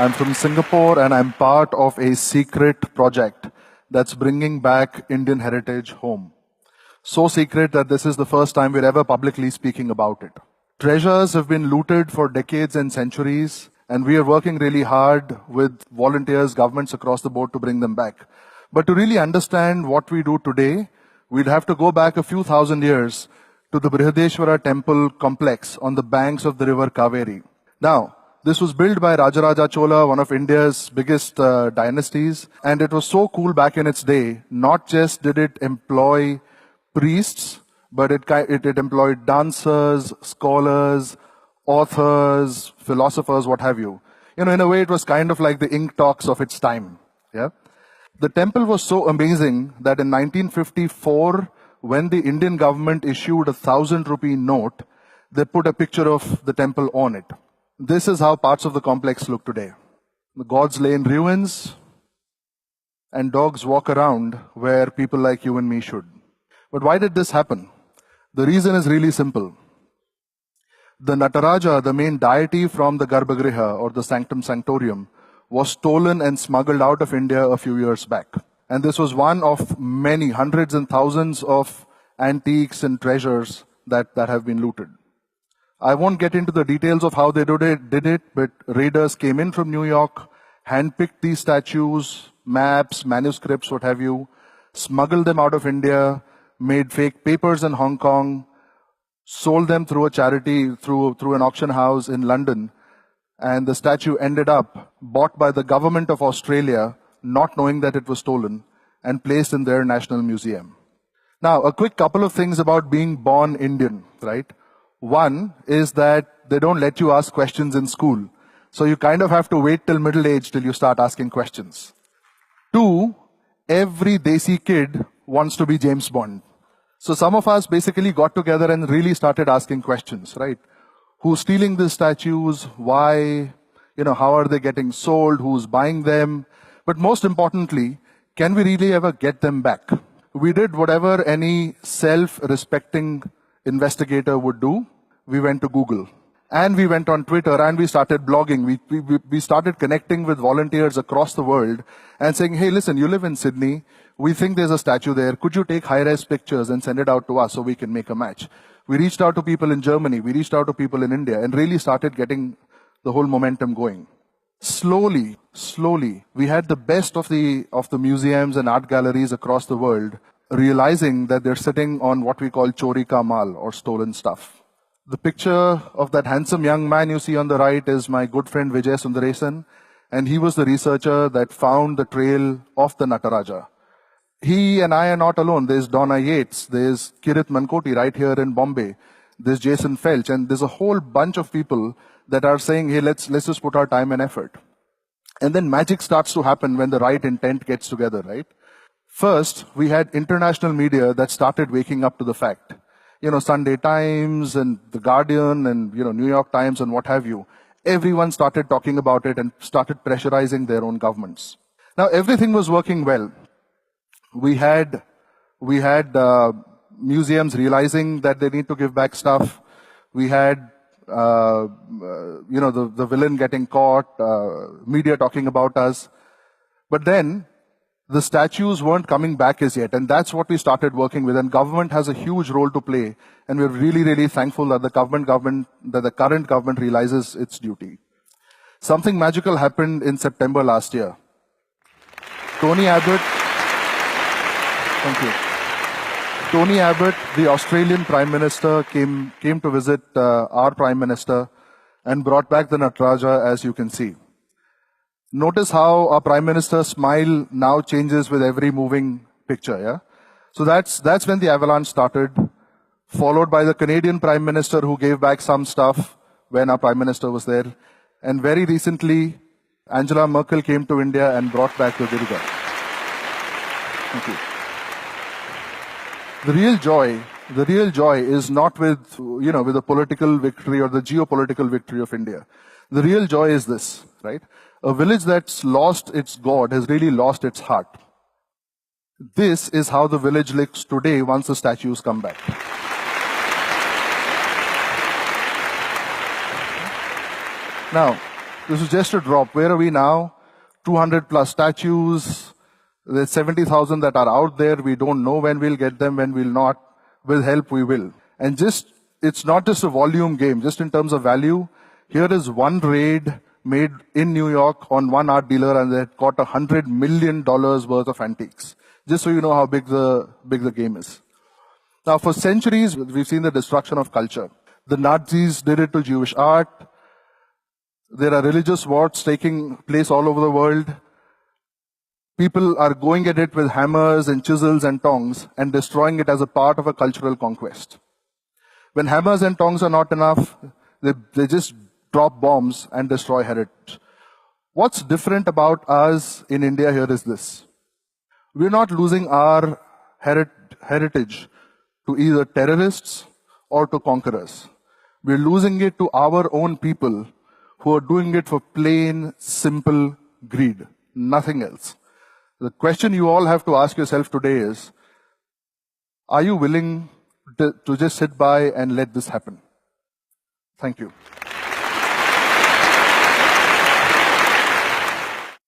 I'm from Singapore and I'm part of a secret project that's bringing back Indian heritage home. So secret that this is the first time we're ever publicly speaking about it. Treasures have been looted for decades and centuries, and we are working really hard with volunteers, governments across the board to bring them back. But to really understand what we do today, we'd have to go back a few thousand years to the Brihadeshwara temple complex on the banks of the river Kaveri. Now, this was built by Rajaraja Chola, one of India's biggest dynasties, and it was so cool back in its day. Not just did it employ priests, but it employed dancers, scholars, authors, philosophers, what have you. You know, in a way, it was kind of like the ink talks of its time. Yeah. The temple was so amazing that in 1954, when the Indian government issued a 1,000 rupee note, they put a picture of the temple on it. This is how parts of the complex look today. The gods lay in ruins, and dogs walk around where people like you and me should. But why did this happen? The reason is really simple. The Nataraja, the main deity from the Garbhagriha or the Sanctum Sanctorium, was stolen and smuggled out of India a few years back. And this was one of many, hundreds and thousands of antiques and treasures that have been looted. I won't get into the details of how they did it, but raiders came in from New York, handpicked these statues, maps, manuscripts, what have you, smuggled them out of India, made fake papers in Hong Kong, sold them through a charity, through an auction house in London, and the statue ended up bought by the government of Australia, not knowing that it was stolen, and placed in their national museum. Now, a quick couple of things about being born Indian, right? One is that they don't let you ask questions in school. So you kind of have to wait till middle age till you start asking questions. Two, every Desi kid wants to be James Bond. So some of us basically got together and really started asking questions, right? Who's stealing these statues? Why? You know, how are they getting sold? Who's buying them? But most importantly, can we really ever get them back? We did whatever any self-respecting investigator would do. We went to Google and we went on Twitter and we started blogging. We started connecting with volunteers across the world and saying, hey, listen, you live in Sydney. We think there's a statue there. Could you take high-res pictures and send it out to us so we can make a match? We reached out to people in Germany. We reached out to people in India and really started getting the whole momentum going. Slowly, we had the best of the museums and art galleries across the world realizing that they're sitting on what we call chori ka mal, or stolen stuff. The picture of that handsome young man you see on the right is my good friend Vijay Sundaresan, and he was the researcher that found the trail of the Nataraja. He and I are not alone. There's Donna Yates, there's Kirit Mankoti right here in Bombay, there's Jason Felch, and there's a whole bunch of people that are saying, hey, let's just put our time and effort. And then magic starts to happen when the right intent gets together, right? First, we had international media that started waking up to the fact. You know, Sunday Times and The Guardian and, you know, New York Times and what have you. Everyone started talking about it and started pressurizing their own governments. Now, everything was working well. We had museums realizing that they need to give back stuff. We had, you know, the villain getting caught, media talking about us. But then, the statues weren't coming back as yet, and that's what we started working with. And government has a huge role to play, and we're really, really thankful that the current government realizes its duty. Something magical happened in September last year. Tony Abbott, thank you. Tony Abbott, the Australian Prime Minister, came to visit our Prime Minister and brought back the Nataraja, as you can see. Notice how our Prime Minister's smile now changes with every moving picture, yeah? So that's when the avalanche started, followed by the Canadian Prime Minister who gave back some stuff when our Prime Minister was there. And very recently, Angela Merkel came to India and brought back the Durga. Thank you. The real joy is not with, you know, with the political victory or the geopolitical victory of India. The real joy is this, right? A village that's lost its God has really lost its heart. This is how the village looks today once the statues come back. Now, This is just a drop. Where are we now? 200 plus statues. There's 70,000 that are out there. We don't know when we'll get them, when we'll not. With help, we will. And it's not just a volume game, just in terms of value. Here is one raid made in New York on one art dealer, and they got $100 million worth of antiques. Just so you know how big the game is. Now, for centuries, we've seen the destruction of culture. The Nazis did it to Jewish art. There are religious wars taking place all over the world. People are going at it with hammers and chisels and tongs and destroying it as a part of a cultural conquest. When hammers and tongs are not enough, they just drop bombs and destroy heritage. What's different about us in India here is this. We're not losing our heritage to either terrorists or to conquerors. We're losing it to our own people who are doing it for plain, simple greed, nothing else. The question you all have to ask yourself today is, are you willing to just sit by and let this happen? Thank you.